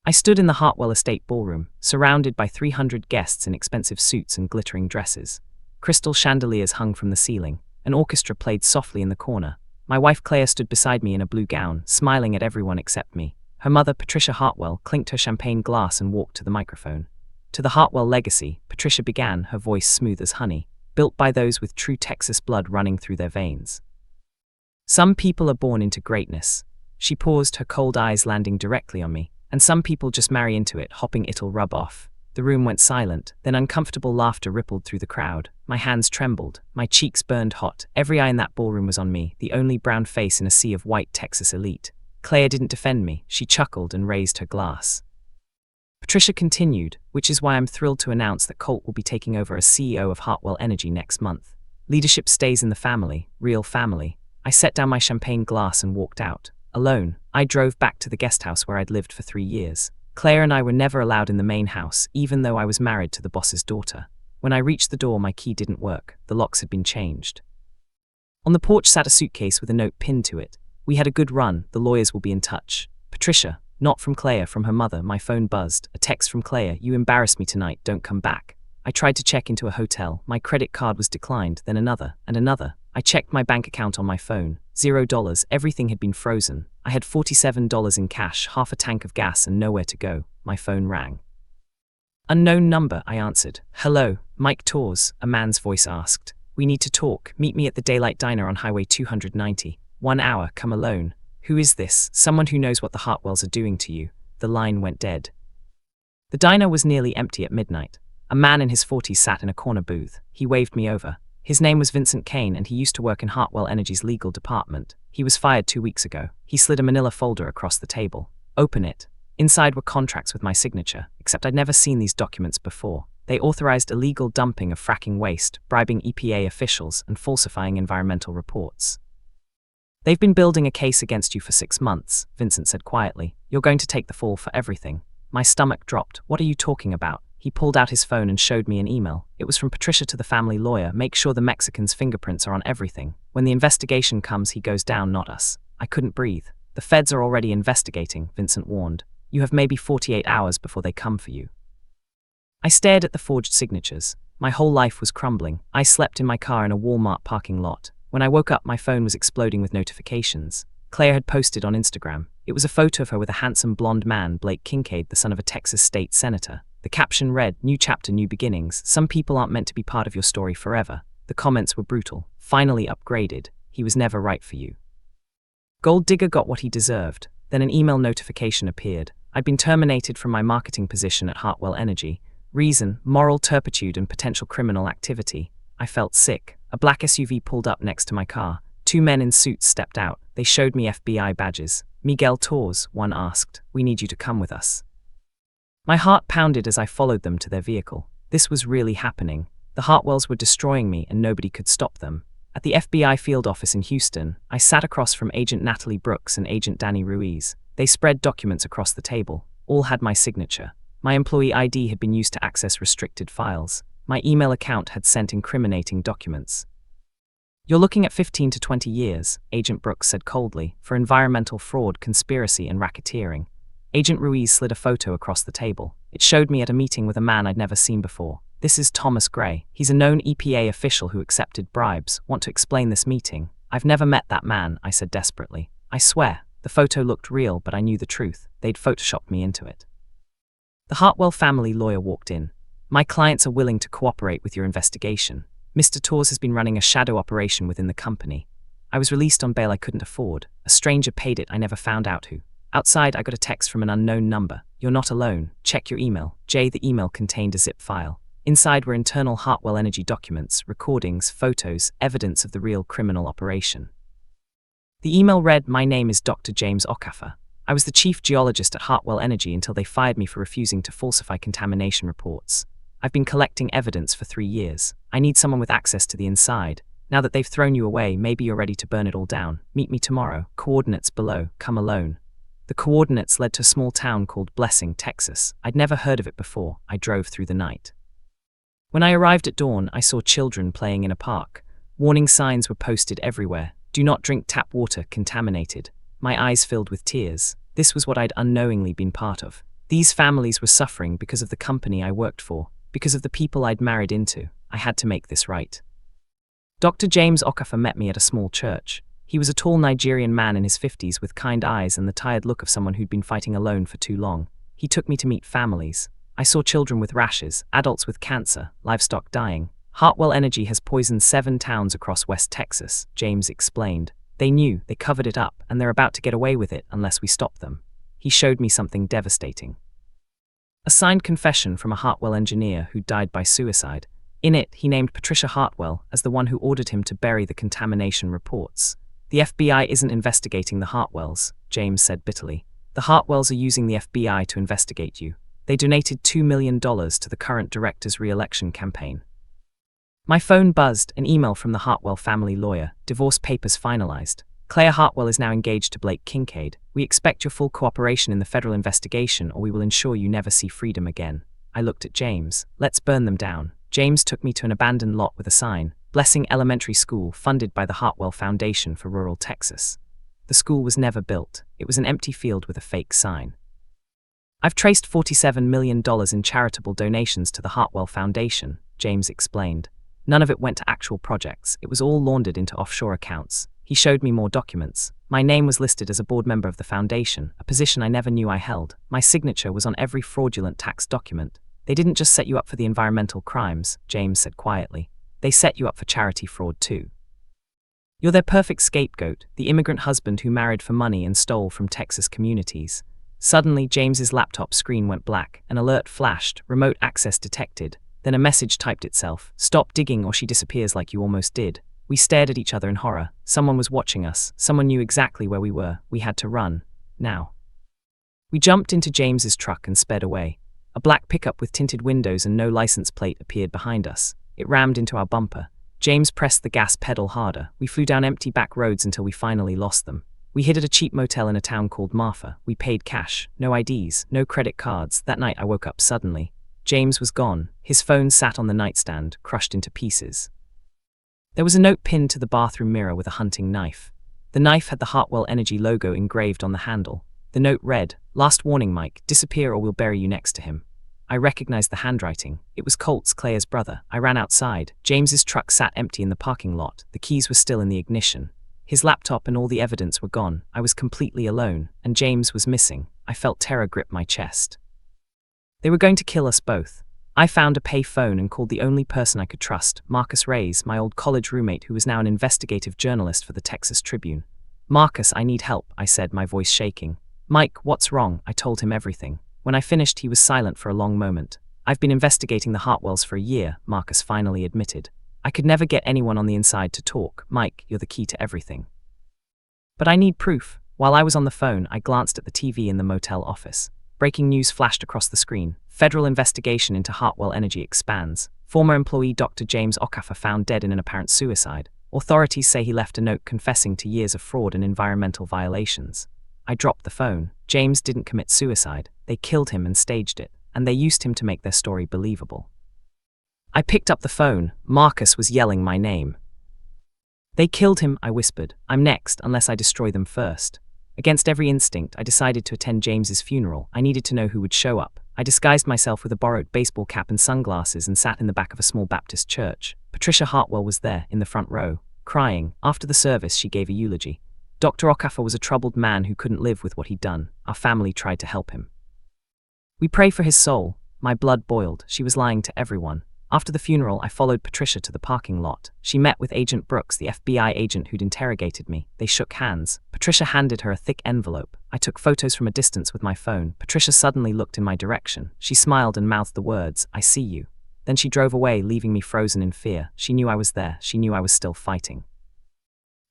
I stood in the Hartwell Estate ballroom, surrounded by 300 guests in expensive suits and glittering dresses. Crystal chandeliers hung from the ceiling. An orchestra played softly in the corner. My wife Claire stood beside me in a blue gown, smiling at everyone except me. Her mother, Patricia Hartwell, clinked her champagne glass and walked to the microphone. To the Hartwell legacy, Patricia began, her voice smooth as honey, built by those with true Texas blood running through their veins. Some people are born into greatness. She paused, her cold eyes landing directly on me. And some people just marry into it, hoping it'll rub off. The room went silent, then uncomfortable laughter rippled through the crowd. My hands trembled, my cheeks burned hot. Every eye in that ballroom was on me, the only brown face in a sea of white Texas elite. Claire didn't defend me, she chuckled and raised her glass. Patricia continued, which is why I'm thrilled to announce that Colt will be taking over as CEO of Hartwell Energy next month. Leadership stays in the family, real family. I set down my champagne glass and walked out. Alone, I drove back to the guest house where I'd lived for 3 years. Claire and I were never allowed in the main house, even though I was married to the boss's daughter. When I reached the door, my key didn't work. The locks had been changed. On the porch sat a suitcase with a note pinned to it. We had a good run, the lawyers will be in touch. Patricia, not from Claire, from her mother. My phone buzzed. A text from Claire, you embarrassed me tonight, don't come back. I tried to check into a hotel. My credit card was declined, then another, and another. I checked my bank account on my phone. $0, everything had been frozen. I had $47 in cash, half a tank of gas, and nowhere to go. My phone rang. Unknown number, I answered. Hello, Mike Torres, a man's voice asked. We need to talk. Meet me at the Daylight Diner on Highway 290. 1 hour, come alone. Who is this? Someone who knows what the Hartwells are doing to you. The line went dead. The diner was nearly empty at midnight. A man in his 40s sat in a corner booth. He waved me over. His name was Vincent Kane, and he used to work in Hartwell Energy's legal department. He was fired 2 weeks ago. He slid a manila folder across the table. Open it. Inside were contracts with my signature, except I'd never seen these documents before. They authorized illegal dumping of fracking waste, bribing EPA officials, and falsifying environmental reports. They've been building a case against you for 6 months, Vincent said quietly. You're going to take the fall for everything. My stomach dropped. What are you talking about? He pulled out his phone and showed me an email. It was from Patricia to the family lawyer. Make sure the Mexican's fingerprints are on everything. When the investigation comes, he goes down, not us. I couldn't breathe. The feds are already investigating, Vincent warned. You have maybe 48 hours before they come for you. I stared at the forged signatures. My whole life was crumbling. I slept in my car in a Walmart parking lot. When I woke up, my phone was exploding with notifications. Claire had posted on Instagram. It was a photo of her with a handsome blonde man, Blake Kincaid, the son of a Texas state senator. The caption read, "New chapter, new beginnings. Some people aren't meant to be part of your story forever." The comments were brutal. Finally upgraded. He was never right for you. Gold digger got what he deserved. Then an email notification appeared. I'd been terminated from my marketing position at Hartwell Energy. Reason, moral turpitude and potential criminal activity. I felt sick. A black SUV pulled up next to my car. 2 men in suits stepped out. They showed me FBI badges. Miguel Torres, one asked. We need you to come with us. My heart pounded as I followed them to their vehicle. This was really happening. The Hartwells were destroying me and nobody could stop them. At the FBI field office in Houston, I sat across from Agent Natalie Brooks and Agent Danny Ruiz. They spread documents across the table. All had my signature. My employee ID had been used to access restricted files. My email account had sent incriminating documents. You're looking at 15 to 20 years, Agent Brooks said coldly, for environmental fraud, conspiracy, and racketeering. Agent Ruiz slid a photo across the table. It showed me at a meeting with a man I'd never seen before. This is Thomas Gray. He's a known EPA official who accepted bribes. Want to explain this meeting? I've never met that man, I said desperately. I swear. The photo looked real, but I knew the truth. They'd photoshopped me into it. The Hartwell family lawyer walked in. My clients are willing to cooperate with your investigation. Mr. Torres has been running a shadow operation within the company. I was released on bail I couldn't afford. A stranger paid it, I never found out who. Outside, I got a text from an unknown number. You're not alone. Check your email. The email contained a zip file. Inside were internal Hartwell Energy documents, recordings, photos, evidence of the real criminal operation. The email read, "My name is Dr. James Okafor. I was the chief geologist at Hartwell Energy until they fired me for refusing to falsify contamination reports. I've been collecting evidence for 3 years. I need someone with access to the inside. Now that they've thrown you away, maybe you're ready to burn it all down. Meet me tomorrow. Coordinates below. Come alone." The coordinates led to a small town called Blessing, Texas. I'd never heard of it before. I drove through the night. When I arrived at dawn, I saw children playing in a park. Warning signs were posted everywhere. Do not drink tap water, contaminated. My eyes filled with tears. This was what I'd unknowingly been part of. These families were suffering because of the company I worked for, because of the people I'd married into. I had to make this right. Dr. James Okafor met me at a small church. He was a tall Nigerian man in his 50s with kind eyes and the tired look of someone who'd been fighting alone for too long. He took me to meet families. I saw children with rashes, adults with cancer, livestock dying. Hartwell Energy has poisoned 7 towns across West Texas, James explained. They knew, they covered it up, and they're about to get away with it unless we stop them. He showed me something devastating. A signed confession from a Hartwell engineer who died by suicide. In it, he named Patricia Hartwell as the one who ordered him to bury the contamination reports. The FBI isn't investigating the Hartwells, James said bitterly. The Hartwells are using the FBI to investigate you. They donated $2 million to the current director's re-election campaign. My phone buzzed, an email from the Hartwell family lawyer, divorce papers finalized. Claire Hartwell is now engaged to Blake Kincaid. We expect your full cooperation in the federal investigation or we will ensure you never see freedom again. I looked at James. Let's burn them down. James took me to an abandoned lot with a sign, Blessing Elementary School, funded by the Hartwell Foundation for Rural Texas. The school was never built. It was an empty field with a fake sign. I've traced $47 million in charitable donations to the Hartwell Foundation, James explained. None of it went to actual projects. It was all laundered into offshore accounts. He showed me more documents. My name was listed as a board member of the foundation, a position I never knew I held. My signature was on every fraudulent tax document. They didn't just set you up for the environmental crimes, James said quietly. They set you up for charity fraud too. You're their perfect scapegoat, the immigrant husband who married for money and stole from Texas communities. Suddenly, James's laptop screen went black. An alert flashed, remote access detected. Then a message typed itself, "Stop digging or she disappears like you almost did." We stared at each other in horror. Someone was watching us. Someone knew exactly where we were. We had to run. Now. We jumped into James's truck and sped away. A black pickup with tinted windows and no license plate appeared behind us. It rammed into our bumper. James pressed the gas pedal harder. We flew down empty back roads until we finally lost them. We hid at a cheap motel in a town called Marfa. We paid cash. No IDs, no credit cards. That night I woke up suddenly. James was gone. His phone sat on the nightstand, crushed into pieces. There was a note pinned to the bathroom mirror with a hunting knife. The knife had the Hartwell Energy logo engraved on the handle. The note read, "Last warning, Mike, disappear or we'll bury you next to him." I recognized the handwriting. It was Colt's, Claire's brother. I ran outside. James's truck sat empty in the parking lot. The keys were still in the ignition. His laptop and all the evidence were gone. I was completely alone, and James was missing. I felt terror grip my chest. They were going to kill us both. I found a pay phone and called the only person I could trust, Marcus Reyes, my old college roommate who was now an investigative journalist for the Texas Tribune. "Marcus, I need help," I said, my voice shaking. "Mike, what's wrong?" I told him everything. When I finished, he was silent for a long moment. "I've been investigating the Hartwells for a year," Marcus finally admitted. "I could never get anyone on the inside to talk. Mike, you're the key to everything. But I need proof." While I was on the phone, I glanced at the TV in the motel office. Breaking news flashed across the screen. Federal investigation into Hartwell Energy expands. Former employee Dr. James Okafor found dead in an apparent suicide. Authorities say he left a note confessing to years of fraud and environmental violations. I dropped the phone. James didn't commit suicide. They killed him and staged it, and they used him to make their story believable. I picked up the phone. Marcus was yelling my name. "They killed him," I whispered. "I'm next, unless I destroy them first." Against every instinct, I decided to attend James's funeral. I needed to know who would show up. I disguised myself with a borrowed baseball cap and sunglasses and sat in the back of a small Baptist church. Patricia Hartwell was there, in the front row, crying. After the service, she gave a eulogy. Dr. Okafor was a troubled man who couldn't live with what he'd done. Our family tried to help him. "We pray for his soul." My blood boiled. She was lying to everyone. After the funeral, I followed Patricia to the parking lot. She met with Agent Brooks, the FBI agent who'd interrogated me. They shook hands. Patricia handed her a thick envelope. I took photos from a distance with my phone. Patricia suddenly looked in my direction. She smiled and mouthed the words, "I see you." Then she drove away, leaving me frozen in fear. She knew I was there. She knew I was still fighting.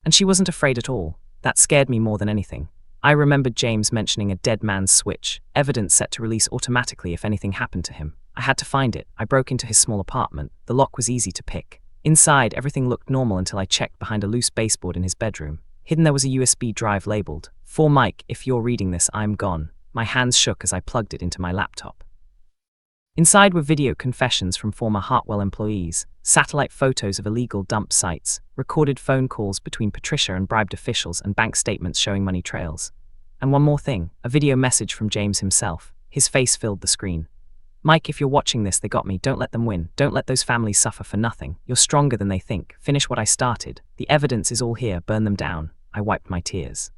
And she wasn't afraid at all. That scared me more than anything. I remembered James mentioning a dead man's switch, evidence set to release automatically if anything happened to him. I had to find it. I broke into his small apartment. The lock was easy to pick. Inside, everything looked normal until I checked behind a loose baseboard in his bedroom. Hidden there was a USB drive labeled, "For Mike, if you're reading this, I'm gone." My hands shook as I plugged it into my laptop. Inside were video confessions from former Hartwell employees, satellite photos of illegal dump sites, recorded phone calls between Patricia and bribed officials, and bank statements showing money trails. And one more thing, a video message from James himself. His face filled the screen. Mike, if you're watching this, they got me. Don't let them win. Don't let those families suffer for nothing. You're stronger than they think. Finish what I started. The evidence is all here. Burn them down. I wiped my tears.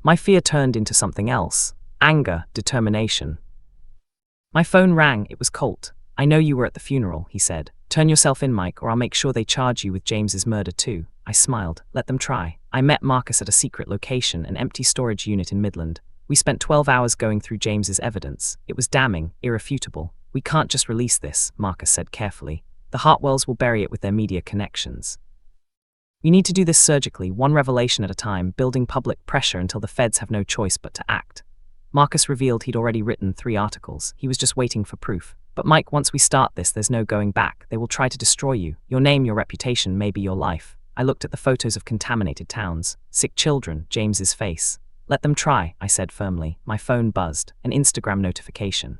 My fear turned into something else. Anger, determination. My phone rang. It was Colt. I know you were at the funeral, he said. Turn yourself in, Mike, or I'll make sure they charge you with James's murder too. I smiled. Let them try. I met Marcus at a secret location, an empty storage unit in Midland. We spent 12 hours going through James's evidence. It was damning, irrefutable. We can't just release this, Marcus said carefully. The Hartwells will bury it with their media connections. We need to do this surgically, one revelation at a time, building public pressure until the feds have no choice but to act. Marcus revealed he'd already written 3 articles. He was just waiting for proof. But Mike, once we start this, there's no going back. They will try to destroy you. Your name, your reputation, maybe your life. I looked at the photos of contaminated towns. Sick children, James's face. Let them try, I said firmly. My phone buzzed. An Instagram notification.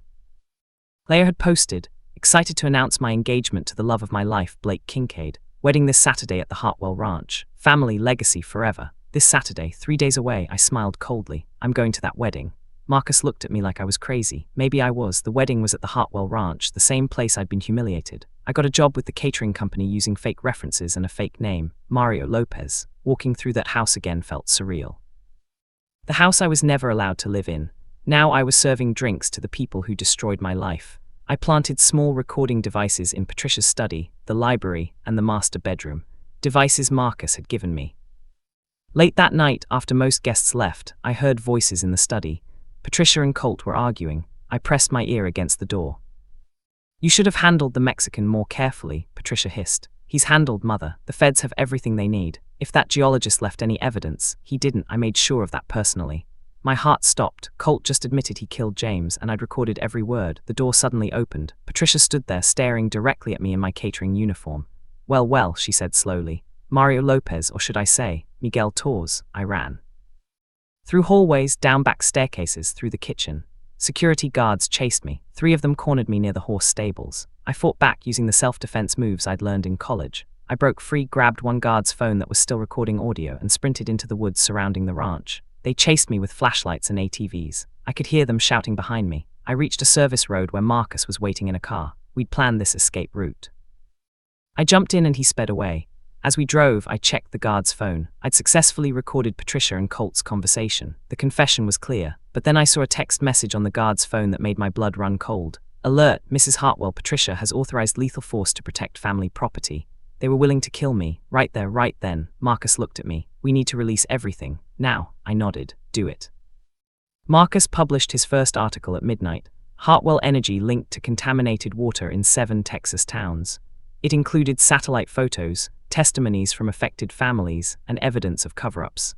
Leia had posted, excited to announce my engagement to the love of my life, Blake Kincaid. Wedding this Saturday at the Hartwell Ranch. Family, legacy, forever. This Saturday, 3 days away, I smiled coldly. I'm going to that wedding. Marcus looked at me like I was crazy. Maybe I was. The wedding was at the Hartwell Ranch, the same place I'd been humiliated. I got a job with the catering company using fake references and a fake name, Mario Lopez. Walking through that house again felt surreal. The house I was never allowed to live in. Now I was serving drinks to the people who destroyed my life. I planted small recording devices in Patricia's study, the library, and the master bedroom. Devices Marcus had given me. Late that night, after most guests left, I heard voices in the study. Patricia and Colt were arguing. I pressed my ear against the door. You should have handled the Mexican more carefully, Patricia hissed. He's handled, Mother. The feds have everything they need. If that geologist left any evidence, he didn't. I made sure of that personally. My heart stopped. Colt just admitted he killed James, and I'd recorded every word. The door suddenly opened. Patricia stood there, staring directly at me in my catering uniform. Well, she said slowly. Mario Lopez, or should I say, Miguel Torres. I ran. Through hallways, down back staircases, through the kitchen. Security guards chased me. 3 of them cornered me near the horse stables. I fought back using the self-defense moves I'd learned in college. I broke free, grabbed one guard's phone that was still recording audio, and sprinted into the woods surrounding the ranch. They chased me with flashlights and ATVs. I could hear them shouting behind me. I reached a service road where Marcus was waiting in a car. We'd planned this escape route. I jumped in and he sped away. As we drove, I checked the guard's phone. I'd successfully recorded Patricia and Colt's conversation. The confession was clear, but then I saw a text message on the guard's phone that made my blood run cold. Alert, Mrs. Hartwell, Patricia has authorized lethal force to protect family property. They were willing to kill me. Right there, right then. Marcus looked at me. We need to release everything. Now. I nodded. Do it. Marcus published his first article at midnight. Hartwell Energy linked to contaminated water in 7 Texas towns. It included satellite photos, testimonies from affected families, and evidence of cover-ups.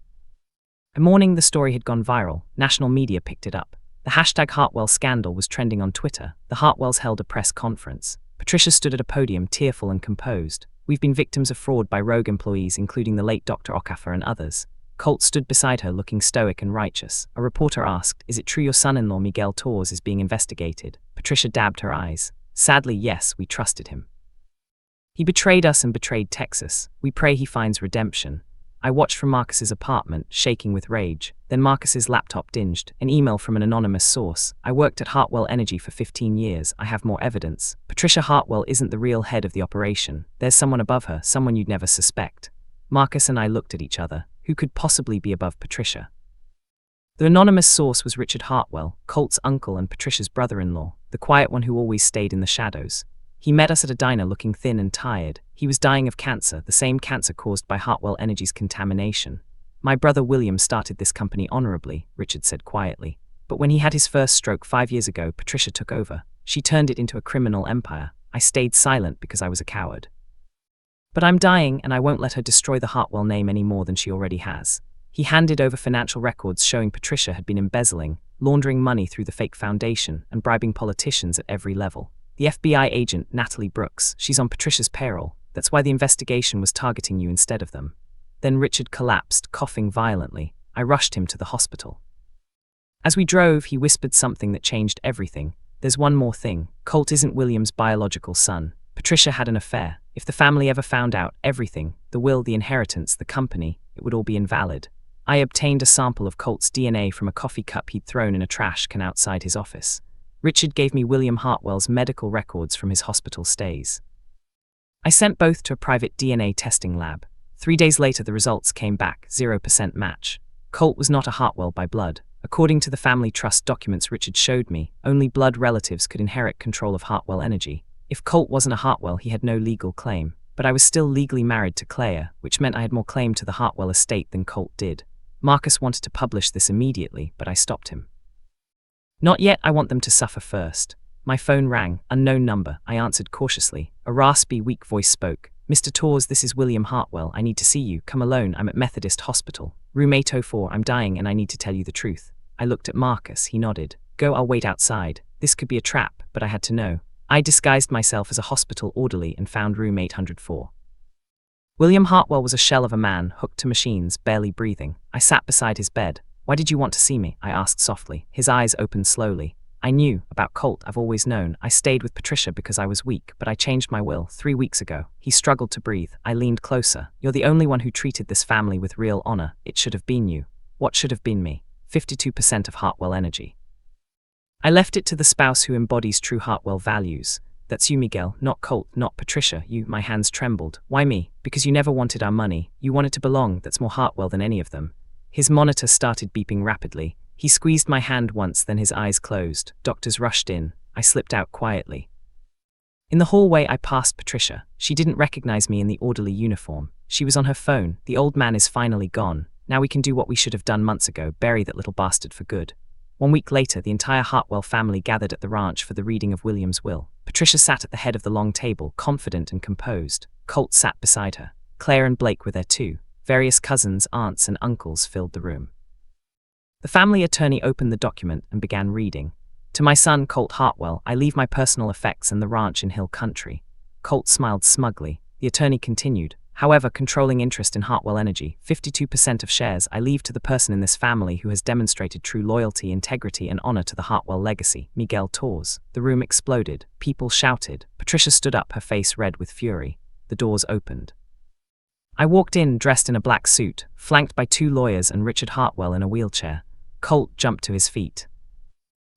A morning the story had gone viral. National media picked it up. The hashtag Hartwell scandal was trending on Twitter. The Hartwells held a press conference. Patricia stood at a podium, tearful and composed. We've been victims of fraud by rogue employees, including the late Dr. Okafor and others. Colt stood beside her, looking stoic and righteous. A reporter asked, "Is it true your son-in-law Miguel Torres is being investigated?" Patricia dabbed her eyes. Sadly, yes, we trusted him. He betrayed us and betrayed Texas. We pray he finds redemption. I watched from Marcus's apartment, shaking with rage. Then Marcus's laptop dinged. An email from an anonymous source. I worked at Hartwell Energy for 15 years. I have more evidence. Patricia Hartwell isn't the real head of the operation. There's someone above her, someone you'd never suspect. Marcus and I looked at each other. Who could possibly be above Patricia? The anonymous source was Richard Hartwell, Colt's uncle and Patricia's brother-in-law, the quiet one who always stayed in the shadows. He met us at a diner looking thin and tired. He was dying of cancer, the same cancer caused by Hartwell Energy's contamination. My brother William started this company honorably, Richard said quietly. But when he had his first stroke 5 years ago, Patricia took over. She turned it into a criminal empire. I stayed silent because I was a coward. But I'm dying, and I won't let her destroy the Hartwell name any more than she already has. He handed over financial records showing Patricia had been embezzling, laundering money through the fake foundation, and bribing politicians at every level. The FBI agent, Natalie Brooks, she's on Patricia's payroll. That's why the investigation was targeting you instead of them. Then Richard collapsed, coughing violently. I rushed him to the hospital. As we drove, he whispered something that changed everything. There's one more thing. Colt isn't William's biological son. Patricia had an affair. If the family ever found out everything, the will, the inheritance, the company, it would all be invalid. I obtained a sample of Colt's DNA from a coffee cup he'd thrown in a trash can outside his office. Richard gave me William Hartwell's medical records from his hospital stays. I sent both to a private DNA testing lab. 3 days later, the results came back, 0% match. Colt was not a Hartwell by blood. According to the family trust documents Richard showed me, only blood relatives could inherit control of Hartwell energy. If Colt wasn't a Hartwell, he had no legal claim. But I was still legally married to Claire, which meant I had more claim to the Hartwell estate than Colt did. Marcus wanted to publish this immediately, but I stopped him. Not yet, I want them to suffer first. My phone rang, unknown number. I answered cautiously. A raspy, weak voice spoke. Mr. Tors, this is William Hartwell. I need to see you. Come alone. I'm at Methodist Hospital. Room 804. I'm dying and I need to tell you the truth. I looked at Marcus. He nodded. Go, I'll wait outside. This could be a trap, but I had to know. I disguised myself as a hospital orderly and found room 804. William Hartwell was a shell of a man, hooked to machines, barely breathing. I sat beside his bed. Why did you want to see me? I asked softly. His eyes opened slowly. I knew about Colt. I've always known. I stayed with Patricia because I was weak, but I changed my will 3 weeks ago. He struggled to breathe. I leaned closer. You're the only one who treated this family with real honor. It should have been you. What should have been me? 52% of Hartwell energy. I left it to the spouse who embodies true Hartwell values. That's you, Miguel, not Colt, not Patricia. You. My hands trembled. Why me? Because you never wanted our money. You wanted to belong. That's more Hartwell than any of them. His monitor started beeping rapidly. He squeezed my hand once, then his eyes closed. Doctors rushed in. I slipped out quietly. In the hallway, I passed Patricia. She didn't recognize me in the orderly uniform. She was on her phone. The old man is finally gone. Now we can do what we should have done months ago, bury that little bastard for good. 1 week later, the entire Hartwell family gathered at the ranch for the reading of William's will. Patricia sat at the head of the long table, confident and composed. Colt sat beside her. Claire and Blake were there too. Various cousins, aunts, and uncles filled the room. The family attorney opened the document and began reading. To my son, Colt Hartwell, I leave my personal effects and the ranch in Hill Country. Colt smiled smugly. The attorney continued. However, controlling interest in Hartwell Energy, 52% of shares, I leave to the person in this family who has demonstrated true loyalty, integrity, and honor to the Hartwell legacy, Miguel Tors. The room exploded. People shouted. Patricia stood up, her face red with fury. The doors opened. I walked in, dressed in a black suit, flanked by 2 lawyers and Richard Hartwell in a wheelchair. Colt jumped to his feet.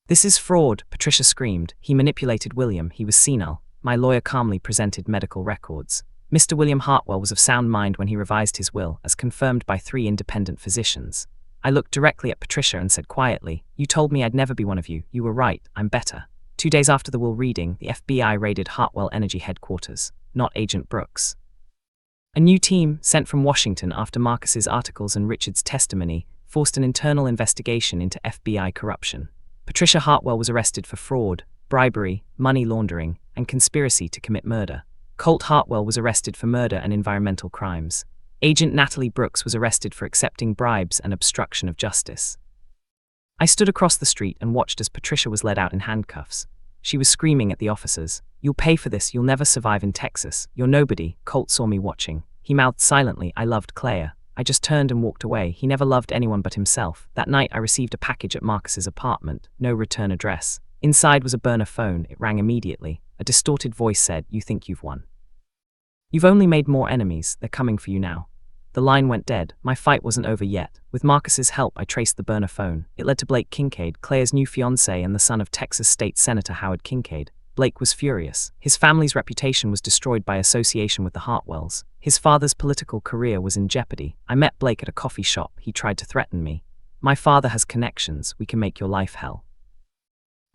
This is fraud, Patricia screamed. He manipulated William. He was senile. My lawyer calmly presented medical records. Mr. William Hartwell was of sound mind when he revised his will, as confirmed by 3 independent physicians. I looked directly at Patricia and said quietly, You told me I'd never be one of you. You were right. I'm better. 2 days after the will reading, the FBI raided Hartwell Energy headquarters, not Agent Brooks. A new team, sent from Washington after Marcus's articles and Richard's testimony, forced an internal investigation into FBI corruption. Patricia Hartwell was arrested for fraud, bribery, money laundering, and conspiracy to commit murder. Colt Hartwell was arrested for murder and environmental crimes. Agent Natalie Brooks was arrested for accepting bribes and obstruction of justice. I stood across the street and watched as Patricia was led out in handcuffs. She was screaming at the officers, You'll pay for this, you'll never survive in Texas, you're nobody. Colt saw me watching. He mouthed silently, I loved Claire. I just turned and walked away. He never loved anyone but himself. That night I received a package at Marcus's apartment. No return address. Inside was a burner phone. It rang immediately. A distorted voice said, You think you've won. You've only made more enemies. They're coming for you now. The line went dead. My fight wasn't over yet. With Marcus's help, I traced the burner phone. It led to Blake Kincaid, Claire's new fiancé and the son of Texas State Senator Howard Kincaid. Blake was furious. His family's reputation was destroyed by association with the Hartwells. His father's political career was in jeopardy. I met Blake at a coffee shop. He tried to threaten me. My father has connections. We can make your life hell.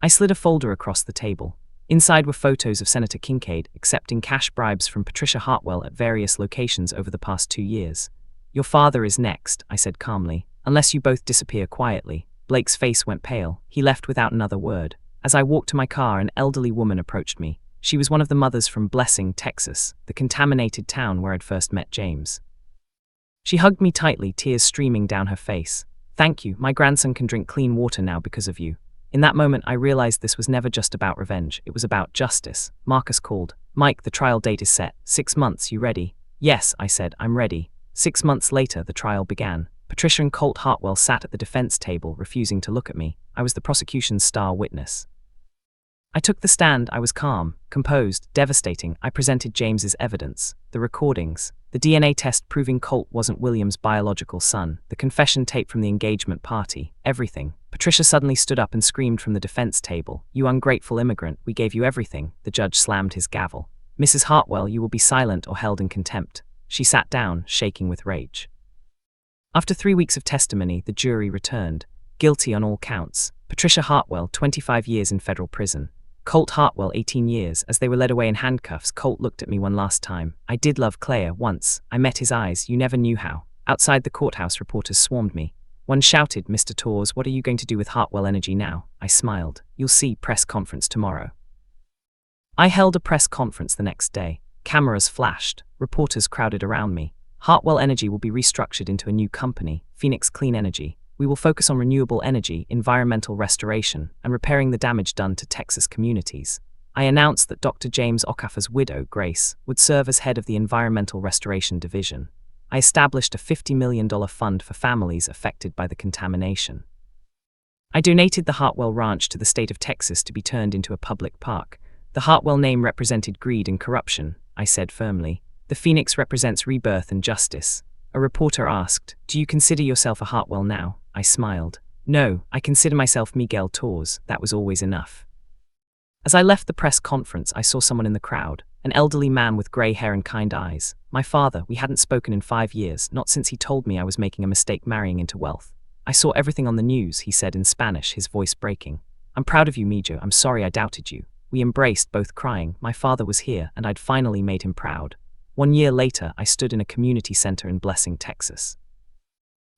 I slid a folder across the table. Inside were photos of Senator Kincaid accepting cash bribes from Patricia Hartwell at various locations over the past 2 years. Your father is next, I said calmly, unless you both disappear quietly. Blake's face went pale. He left without another word. As I walked to my car, an elderly woman approached me. She was one of the mothers from Blessing, Texas, the contaminated town where I'd first met James. She hugged me tightly, tears streaming down her face. Thank you, my grandson can drink clean water now because of you. In that moment, I realized this was never just about revenge. It was about justice. Marcus called. Mike, the trial date is set. 6 months, you ready? Yes, I said, I'm ready. 6 months later, the trial began. Patricia and Colt Hartwell sat at the defense table, refusing to look at me. I was the prosecution's star witness. I took the stand. I was calm, composed, devastating. I presented James's evidence, the recordings, the DNA test proving Colt wasn't William's biological son, the confession tape from the engagement party, everything. Patricia suddenly stood up and screamed from the defense table, "You ungrateful immigrant, we gave you everything." The judge slammed his gavel. "Mrs. Hartwell, you will be silent or held in contempt." She sat down, shaking with rage. After 3 weeks of testimony, the jury returned, guilty on all counts. Patricia Hartwell, 25 years in federal prison. Colt Hartwell, 18 years. As they were led away in handcuffs, Colt looked at me one last time. "I did love Claire once. I met his eyes. You never knew how." Outside the courthouse, reporters swarmed me. One shouted, "Mr. Torres, what are you going to do with Hartwell Energy now?" I smiled. "You'll see, press conference tomorrow." I held a press conference the next day. Cameras flashed. Reporters crowded around me. "Hartwell Energy will be restructured into a new company, Phoenix Clean Energy. We will focus on renewable energy, environmental restoration, and repairing the damage done to Texas communities." I announced that Dr. James Okafor's widow, Grace, would serve as head of the Environmental Restoration Division. I established a $50 million fund for families affected by the contamination. I donated the Hartwell Ranch to the state of Texas to be turned into a public park. The Hartwell name represented greed and corruption, I said firmly. The Phoenix represents rebirth and justice. A reporter asked, "Do you consider yourself a Hartwell now?" I smiled. "No, I consider myself Miguel Torres. That was always enough." As I left the press conference, I saw someone in the crowd, an elderly man with grey hair and kind eyes. My father. We hadn't spoken in 5 years, not since he told me I was making a mistake marrying into wealth. "I saw everything on the news," he said in Spanish, his voice breaking. "I'm proud of you, Mijo. I'm sorry I doubted you." We embraced, both crying. My father was here, and I'd finally made him proud. 1 year later, I stood in a community center in Blessing, Texas.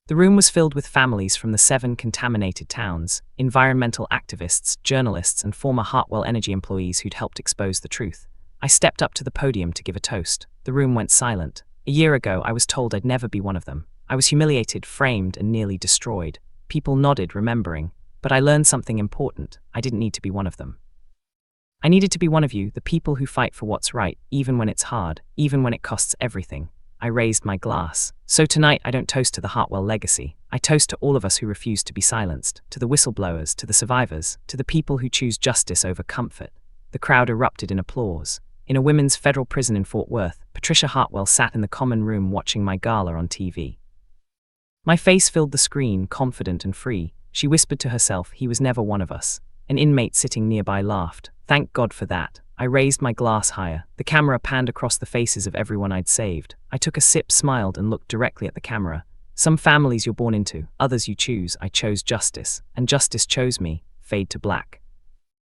The room was filled with families from the 7 contaminated towns, environmental activists, journalists, and former Hartwell Energy employees who'd helped expose the truth. I stepped up to the podium to give a toast. The room went silent. A year ago, I was told I'd never be one of them. I was humiliated, framed, and nearly destroyed. People nodded, remembering. But I learned something important. I didn't need to be one of them. I needed to be one of you, the people who fight for what's right, even when it's hard, even when it costs everything. I raised my glass. So tonight, I don't toast to the Hartwell legacy. I toast to all of us who refuse to be silenced, to the whistleblowers, to the survivors, to the people who choose justice over comfort. The crowd erupted in applause. In a women's federal prison in Fort Worth, Patricia Hartwell sat in the common room watching my gala on TV. My face filled the screen, confident and free. She whispered to herself, "He was never one of us." An inmate sitting nearby laughed. Thank God for that. I raised my glass higher. The camera panned across the faces of everyone I'd saved. I took a sip, smiled, and looked directly at the camera. "Some families you're born into, others you choose. I chose justice, and justice chose me." Fade to black.